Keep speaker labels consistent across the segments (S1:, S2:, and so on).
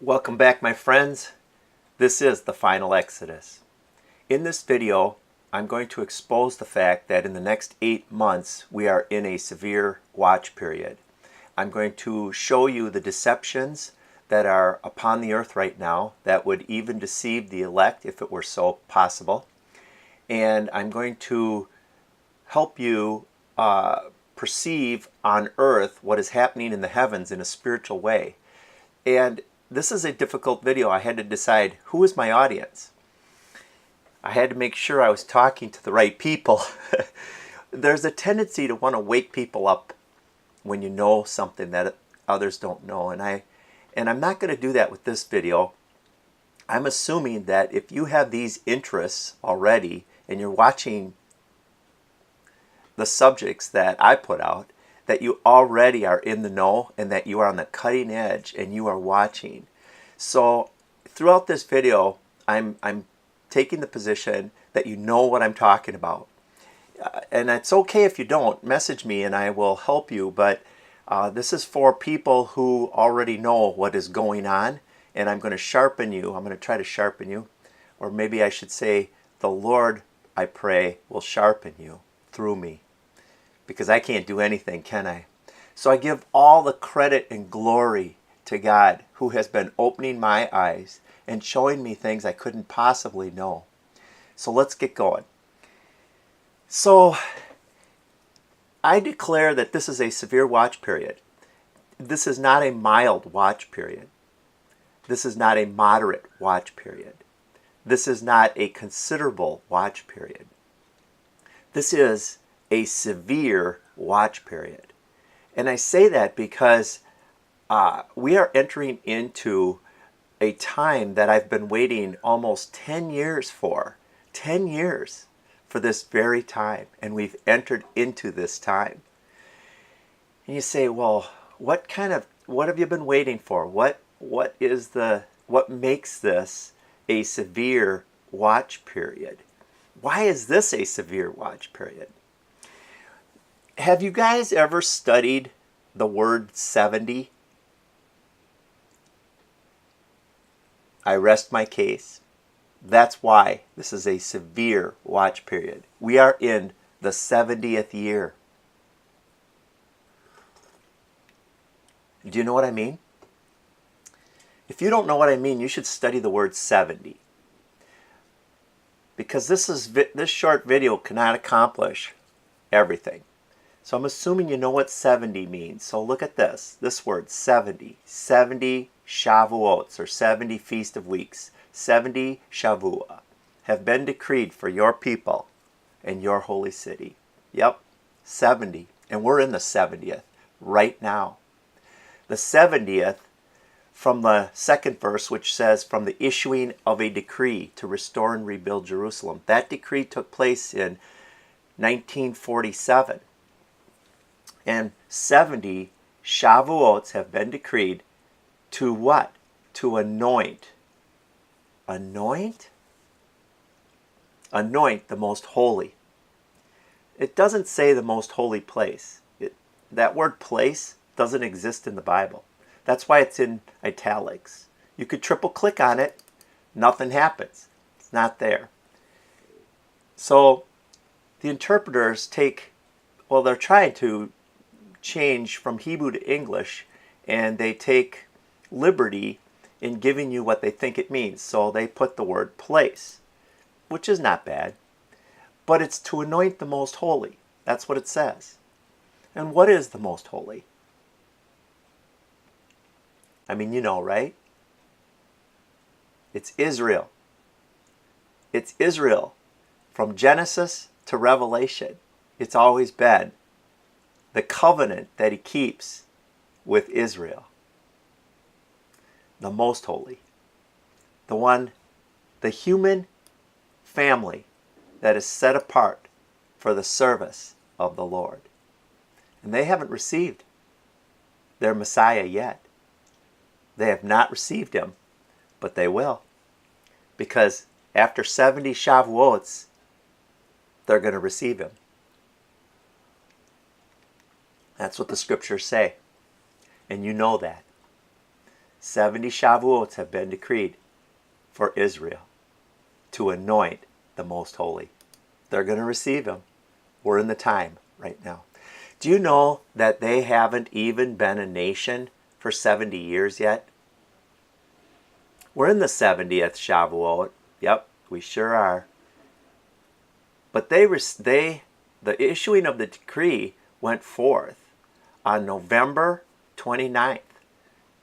S1: Welcome back, my friends. This is the final Exodus. In this video, I'm going to expose the fact that in the next 8 months, we are in a severe watch period. I'm going to show you the deceptions that are upon the earth right now that would even deceive the elect if it were so possible. And I'm going to help you perceive on earth what is happening in the heavens in a spiritual way. And this is a difficult video. I had to decide who is my audience. I had to make sure I was talking to the right people. There's a tendency to want to wake people up when you know something that others don't know. And I'm not going to do that with this video. I'm assuming that if you have these interests already and you're watching the subjects that I put out, that you already are in the know and that you are on the cutting edge and you are watching. So throughout this video, I'm taking the position that you know what I'm talking about. And it's okay if you don't. Message me and I will help you. But this is for people who already know what is going on. And I'm going to sharpen you. I'm going to try to sharpen you. Or maybe I should say, the Lord, I pray, will sharpen you through me. Because I can't do anything, can I? So I give all the credit and glory to God, who has been opening my eyes and showing me things I couldn't possibly know. So let's get going. So I declare that this is a severe watch period. This is not a mild watch period. This is not a moderate watch period. This is not a considerable watch period. This is a severe watch period. And I say that because we are entering into a time that I've been waiting almost 10 years for. 10 years for this very time. And we've entered into this time. And you say, well, what have you been waiting for? What makes this a severe watch period? Why is this a severe watch period? Have you guys ever studied the word 70? I rest my case. That's why this is a severe watch period. We are in the 70th year. Do you know what I mean? If you don't know what I mean, you should study the word 70. Because this short video cannot accomplish everything. So I'm assuming you know what 70 means. So look at this word 70. 70 Shavuots, or 70 Feast of Weeks. 70 Shavua have been decreed for your people and your holy city. Yep, 70. And we're in the 70th right now. The 70th from the second verse, which says, from the issuing of a decree to restore and rebuild Jerusalem. That decree took place in 1947. And 70 Shavuots have been decreed to what? To anoint. Anoint? Anoint the most holy. It doesn't say the most holy place. That word place doesn't exist in the Bible. That's why it's in italics. You could triple click on it. Nothing happens. It's not there. So the interpreters they're trying to change from Hebrew to English, and they take liberty in giving you what they think it means. So they put the word place, which is not bad, but it's to anoint the most holy. That's what it says. And what is the most holy? I mean, you know, right? It's Israel. It's Israel. From Genesis to Revelation, it's always been the covenant that he keeps with Israel. The most holy. The human family that is set apart for the service of the Lord. And they haven't received their Messiah yet. They have not received him, but they will. Because after 70 Shavuots, they're going to receive him. That's what the scriptures say. And you know that. 70 Shavuots have been decreed for Israel to anoint the Most Holy. They're going to receive him. We're in the time right now. Do you know that they haven't even been a nation for 70 years yet? We're in the 70th Shavuot. Yep, we sure are. But the issuing of the decree went forth on November 29th,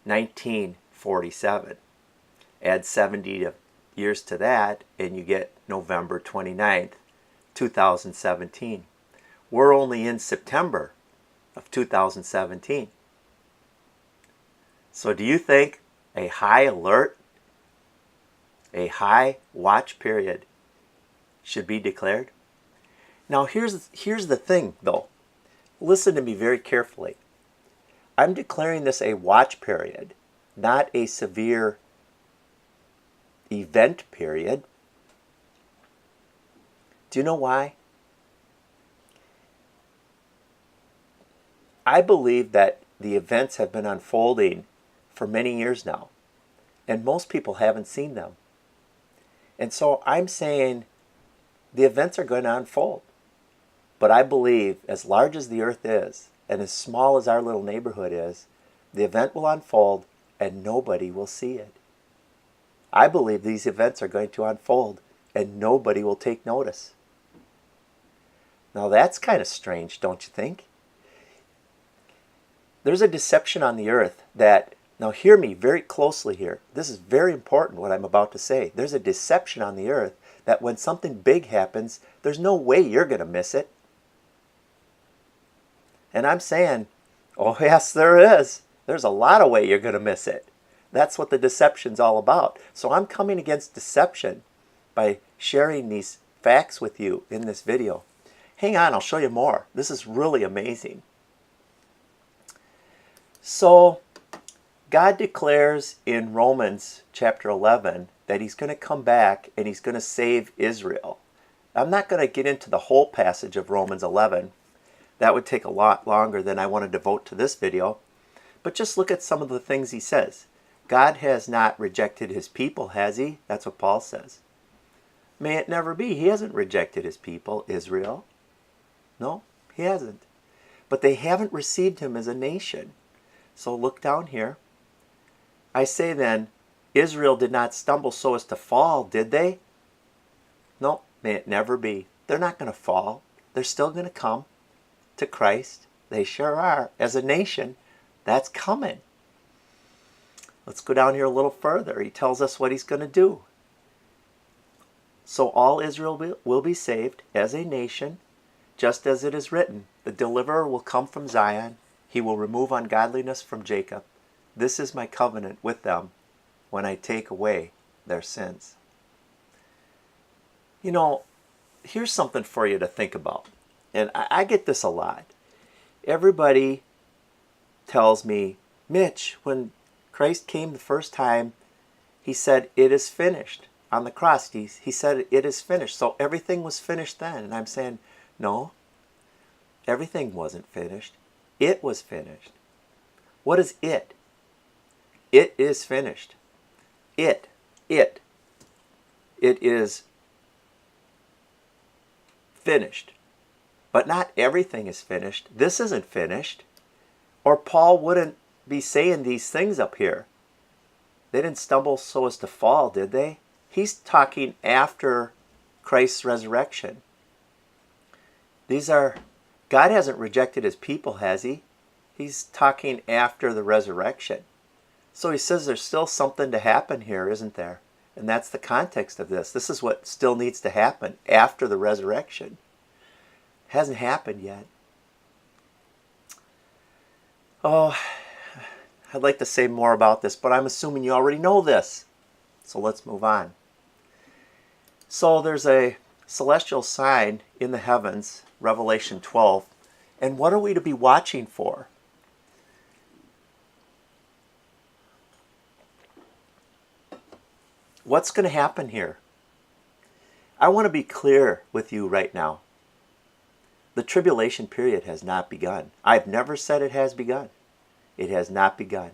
S1: 1947. Add 70 years to that, and you get November 29th, 2017. We're only in September of 2017. So do you think a high alert, a high watch period should be declared? Now here's the thing though. Listen to me very carefully. I'm declaring this a watch period, not a severe event period. Do you know why? I believe that the events have been unfolding for many years now, and most people haven't seen them. And so I'm saying the events are going to unfold. But I believe as large as the earth is, and as small as our little neighborhood is, the event will unfold and nobody will see it. I believe these events are going to unfold and nobody will take notice. Now that's kind of strange, don't you think? There's a deception on the earth that, now hear me very closely here. This is very important what I'm about to say. There's a deception on the earth that when something big happens, there's no way you're going to miss it. And I'm saying, oh yes, there is. There's a lot of way you're going to miss it. That's what the deception's all about. So I'm coming against deception by sharing these facts with you in this video. Hang on, I'll show you more. This is really amazing. So God declares in Romans chapter 11 that he's going to come back and he's going to save Israel. I'm not going to get into the whole passage of Romans 11. That would take a lot longer than I want to devote to this video. But just look at some of the things he says. God has not rejected his people, has he? That's what Paul says. May it never be. He hasn't rejected his people, Israel. No, he hasn't. But they haven't received him as a nation. So look down here. I say then, Israel did not stumble so as to fall, did they? No, may it never be. They're not going to fall. They're still going to come to Christ. They sure are. As a nation, that's coming. Let's go down here a little further. He tells us what he's going to do. So all Israel will be saved as a nation, just as it is written, the deliverer will come from Zion. He will remove ungodliness from Jacob. This is my covenant with them when I take away their sins. You know, here's something for you to think about. And I get this a lot. Everybody tells me, Mitch, when Christ came the first time, he said, it is finished. On the cross, he said, it is finished. So everything was finished then. And I'm saying, no, everything wasn't finished. It was finished. What is it? It is finished. It is finished. But not everything is finished. This isn't finished. Or Paul wouldn't be saying these things up here. They didn't stumble so as to fall, did they? He's talking after Christ's resurrection. God hasn't rejected his people, has he? He's talking after the resurrection. So he says there's still something to happen here, isn't there? And that's the context of this. This is what still needs to happen after the resurrection. Hasn't happened yet. Oh, I'd like to say more about this, but I'm assuming you already know this. So let's move on. So there's a celestial sign in the heavens, Revelation 12. And what are we to be watching for? What's going to happen here? I want to be clear with you right now. The tribulation period has not begun. I've never said it has begun. It has not begun.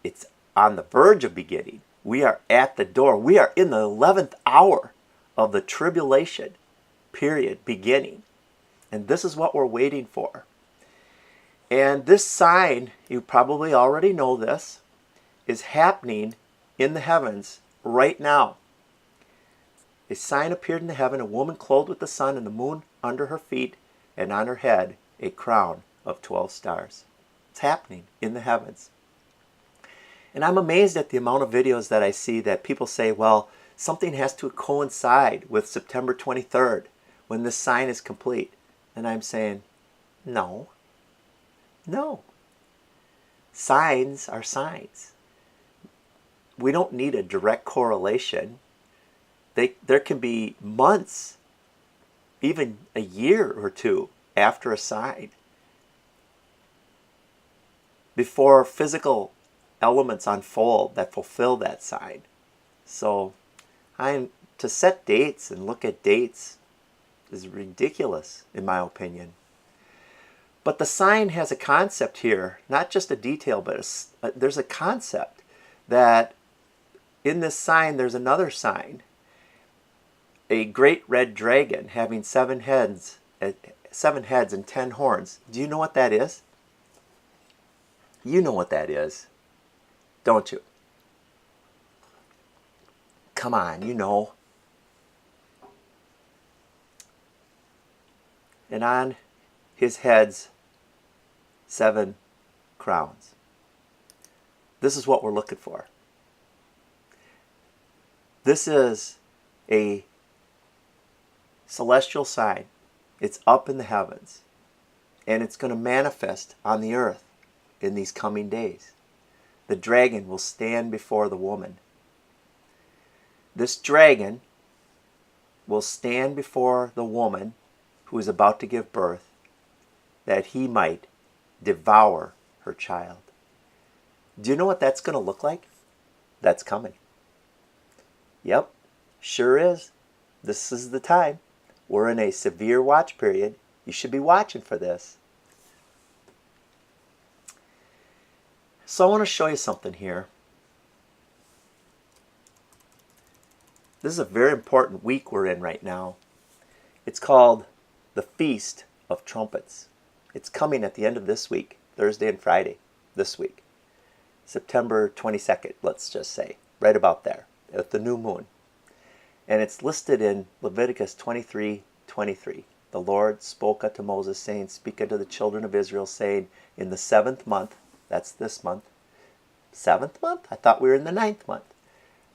S1: It's on the verge of beginning. We are at the door. We are in the 11th hour of the tribulation period beginning. And this is what we're waiting for. And this sign, you probably already know this, is happening in the heavens right now. A sign appeared in the heaven, a woman clothed with the sun and the moon under her feet, and on her head a crown of 12 stars. It's happening in the heavens. And I'm amazed at the amount of videos that I see that people say, well, something has to coincide with September 23rd when this sign is complete. And I'm saying, no. No. Signs are signs. We don't need a direct correlation. There can be months, even a year or two after a sign, before physical elements unfold that fulfill that sign. So to set dates and look at dates is ridiculous, in my opinion. But the sign has a concept here, not just a detail, but there's a concept that in this sign there's another sign. A great red dragon having 7 heads and 10 horns. Do you know what that is? You know what that is, don't you? Come on, you know. And on his heads 7 crowns. This is what we're looking for. This is a celestial sign. It's up in the heavens, and it's going to manifest on the earth in these coming days. The dragon will stand before the woman. This dragon will stand before the woman who is about to give birth, that he might devour her child. Do you know what that's going to look like? That's coming. Yep, sure is. This is the time. We're in a severe watch period. You should be watching for this. So I want to show you something here. This is a very important week we're in right now. It's called the Feast of Trumpets. It's coming at the end of this week, Thursday and Friday, this week. September 22nd, let's just say, right about there, at the new moon. And it's listed in Leviticus 23:23. The Lord spoke unto Moses, saying, Speak unto the children of Israel, saying, In the 7th month, that's this month. 7th month? I thought we were in the 9th month.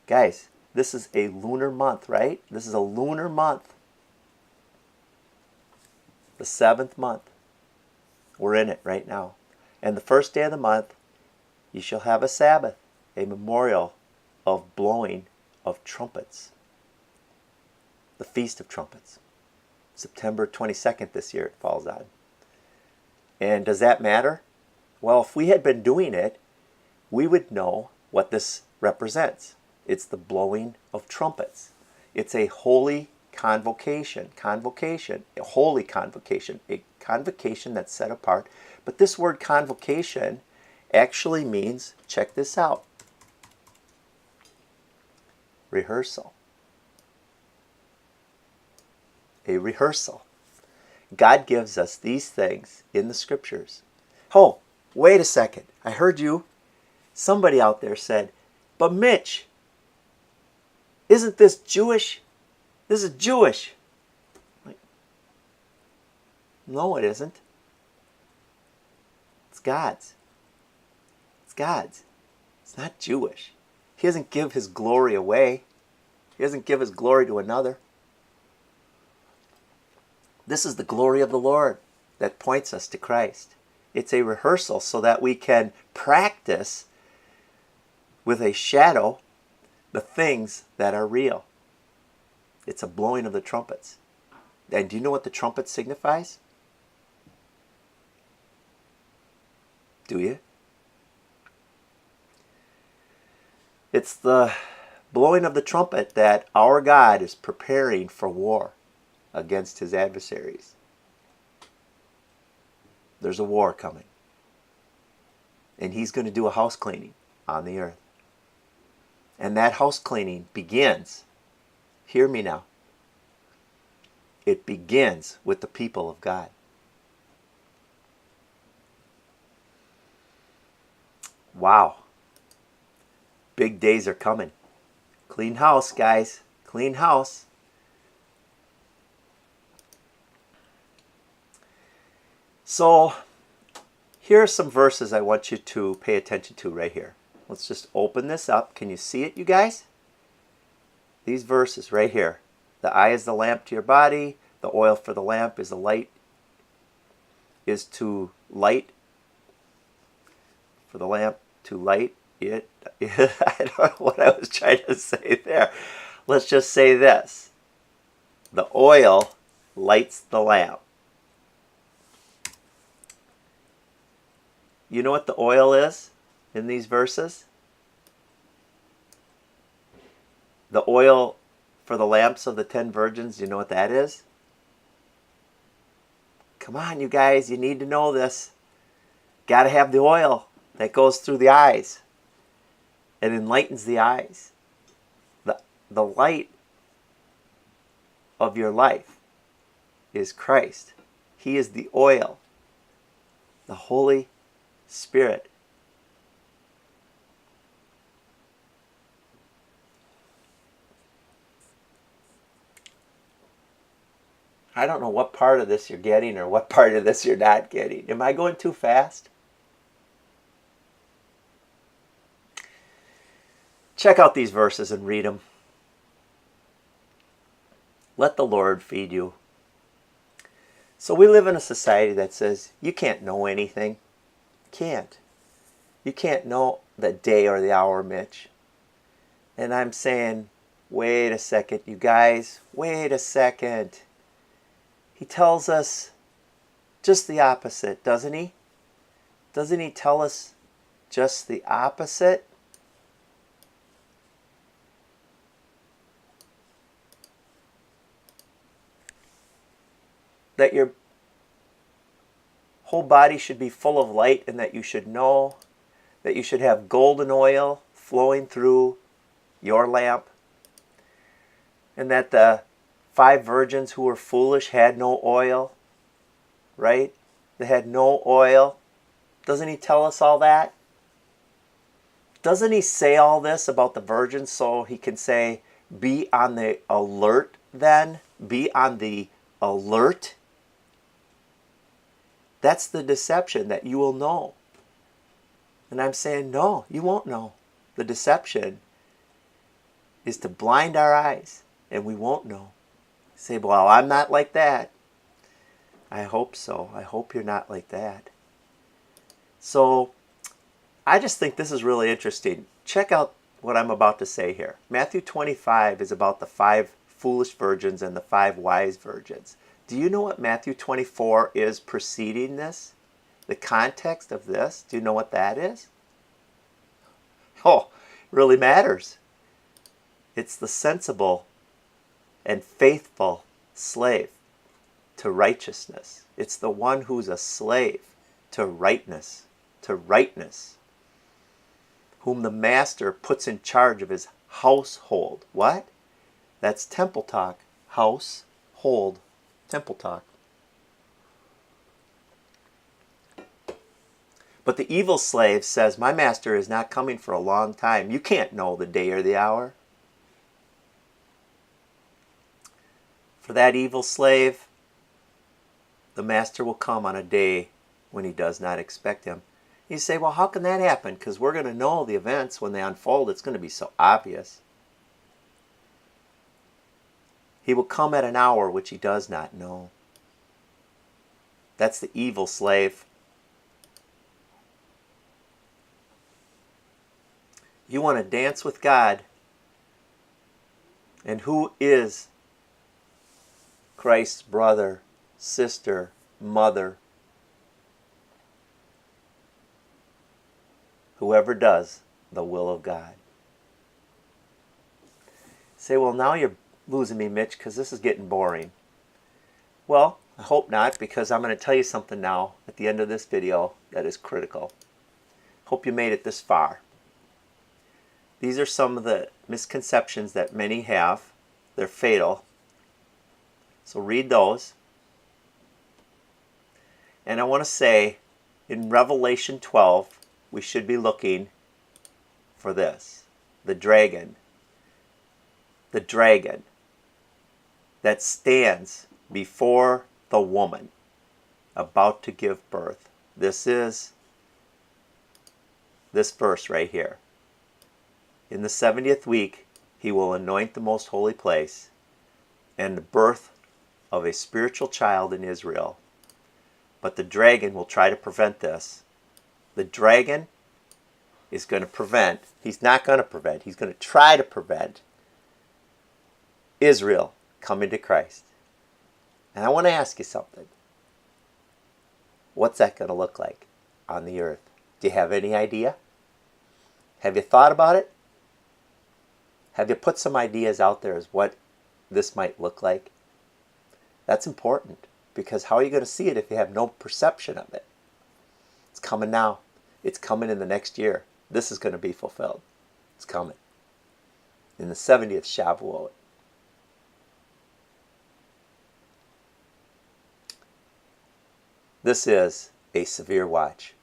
S1: Guys, this is a lunar month, right? This is a lunar month. The 7th month. We're in it right now. And the first day of the month, you shall have a Sabbath, a memorial of blowing of trumpets. The Feast of Trumpets. September 22nd this year it falls on. And does that matter? Well, if we had been doing it, we would know what this represents. It's the blowing of trumpets. It's a holy convocation, a holy convocation, a convocation that's set apart. But this word convocation actually means, check this out, rehearsal. A rehearsal. God gives us these things in the scriptures. Oh, wait a second. I heard you. Somebody out there said, but Mitch, isn't this Jewish? This is Jewish. Like, no, it isn't. It's God's. It's God's. It's not Jewish. He doesn't give his glory away. He doesn't give his glory to another. This is the glory of the Lord that points us to Christ. It's a rehearsal so that we can practice with a shadow the things that are real. It's a blowing of the trumpets. And do you know what the trumpet signifies? Do you? It's the blowing of the trumpet that our God is preparing for war against his adversaries. There's a war coming. And he's going to do a house cleaning on the earth. And that house cleaning begins, hear me now, it begins with the people of God. Wow. Big days are coming. Clean house, guys. Clean house. So, here are some verses I want you to pay attention to right here. Let's just open this up. Can you see it, you guys? These verses right here. The eye is the lamp to your body. The oil for the lamp is the light. Is to light. For the lamp to light it. I don't know what I was trying to say there. Let's just say this. The oil lights the lamp. You know what the oil is in these verses? The oil for the lamps of the 10 virgins, you know what that is? Come on, you guys, you need to know this. Got to have the oil that goes through the eyes. It enlightens the eyes. The light of your life is Christ. He is the oil, the Holy Spirit. I don't know what part of this you're getting or what part of this you're not getting. Am I going too fast? Check out these verses and read them. Let the Lord feed you. So we live in a society that says you can't know anything. Can't. You can't know the day or the hour, Mitch. And I'm saying, wait a second, you guys. Wait a second. He tells us just the opposite, doesn't he? Doesn't he tell us just the opposite? That your whole body should be full of light, and that you should know that you should have golden oil flowing through your lamp, and that the 5 virgins who were foolish had no oil, right? They had no oil. Doesn't he tell us all that? Doesn't he say all this about the virgins so he can say, be on the alert then? Be on the alert. That's the deception, that you will know. And I'm saying, no, you won't know. The deception is to blind our eyes, and we won't know. Say, well, I'm not like that. I hope so. I hope you're not like that. So, I just think this is really interesting. Check out what I'm about to say here. Matthew 25 is about the 5 foolish virgins and the 5 wise virgins. Do you know what Matthew 24 is preceding this? The context of this? Do you know what that is? Oh, it really matters. It's the sensible and faithful slave to righteousness. It's the one who's a slave to rightness, whom the master puts in charge of his household. What? That's temple talk. Household. Temple talk. But the evil slave says, my master is not coming for a long time. You can't know the day or the hour. For that evil slave, the master will come on a day when he does not expect him. You say, well, how can that happen? Because we're going to know the events when they unfold. It's going to be so obvious. He will come at an hour which he does not know. That's the evil slave. You want to dance with God. And who is Christ's brother, sister, mother? Whoever does the will of God. Say, well, now you're losing me, Mitch, because this is getting boring. Well, I hope not, because I'm going to tell you something now at the end of this video that is critical. Hope you made it this far. these are some of the misconceptions that many have. They're fatal. So read those. And I want to say, in Revelation 12, we should be looking for this. The dragon. The dragon that stands before the woman about to give birth. This is this verse right here. In the 70th week, he will anoint the most holy place and the birth of a spiritual child in Israel. But the dragon will try to prevent this. The dragon is going to prevent, he's not going to prevent, he's going to try to prevent Israel coming to Christ. And I want to ask you something. What's that going to look like on the earth? Do you have any idea? Have you thought about it? Have you put some ideas out there as what this might look like? That's important, because how are you going to see it if you have no perception of it? It's coming now. It's coming in the next year. This is going to be fulfilled. It's coming. In the 70th Shavuot. This is a severe watch.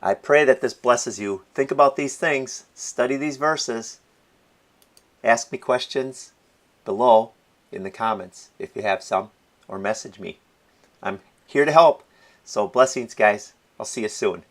S1: I pray that this blesses you. Think about these things. Study these verses. Ask me questions below in the comments if you have some, or message me. I'm here to help. So blessings, guys. I'll see you soon.